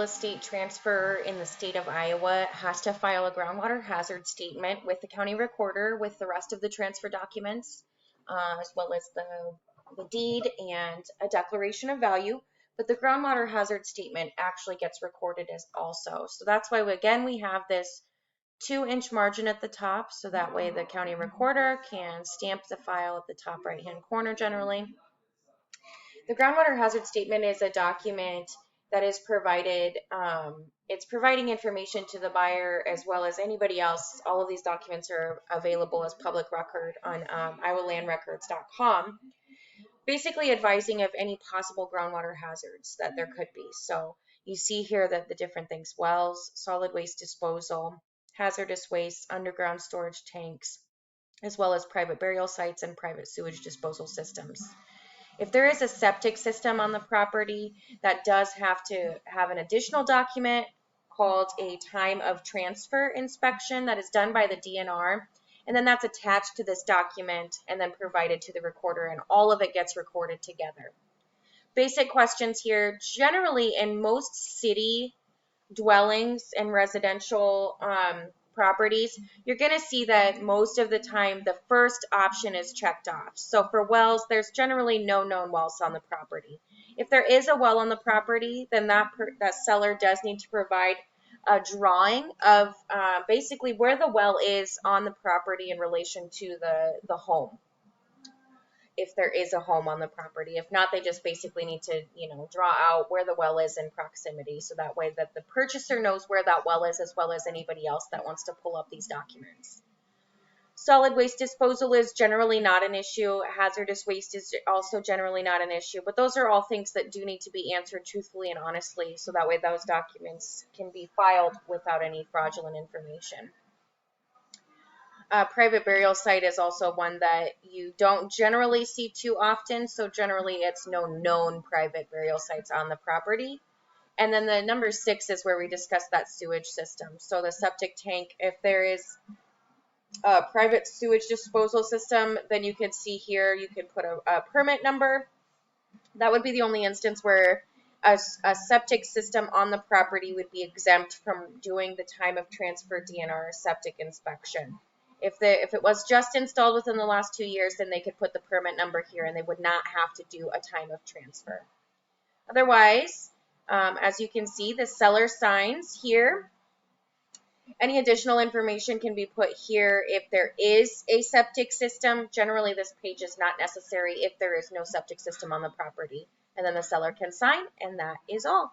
real estate transfer in the state of Iowa has to file a groundwater hazard statement with the county recorder with the rest of the transfer documents, as well as the deed and a declaration of value. But the groundwater hazard statement actually gets recorded as also. So that's why, again, we have this 2-inch margin at the top, so that way the county recorder can stamp the file at the top right-hand corner generally. The groundwater hazard statement is a document that is provided, it's providing information to the buyer as well as anybody else. All of these documents are available as public record on iowalandrecords.com, basically advising of any possible groundwater hazards that there could be. So you see here that the different things: wells, solid waste disposal, hazardous waste, underground storage tanks, as well as private burial sites and private sewage disposal systems. If there is a septic system on the property, that does have to have an additional document called a time of transfer inspection that is done by the DNR, and then that's attached to this document and then provided to the recorder, and all of it gets recorded together. Basic questions here. Generally, in most city dwellings and residential properties, you're going to see that most of the time the first option is checked off. So for wells, there's generally no known wells on the property. If there is a well on the property, then that seller does need to provide a drawing of basically where the well is on the property in relation to the home, if there is a home on the property. If not, they just basically need to, draw out where the well is in proximity, so that way that the purchaser knows where that well is, as well as anybody else that wants to pull up these documents. Solid waste disposal is generally not an issue. Hazardous waste is also generally not an issue, but those are all things that do need to be answered truthfully and honestly, so that way those documents can be filed without any fraudulent information. Private burial site is also one that you don't generally see too often, so generally it's no known private burial sites on the property. And then the number 6 is where we discuss that sewage system. So the septic tank, if there is a private sewage disposal system, then you could see here, you could put a permit number. That would be the only instance where a septic system on the property would be exempt from doing the time of transfer DNR septic inspection. If it was just installed within the last 2 years, then they could put the permit number here and they would not have to do a time of transfer. Otherwise, as you can see, the seller signs here. Any additional information can be put here if there is a septic system. Generally, this page is not necessary if there is no septic system on the property. And then the seller can sign, and that is all.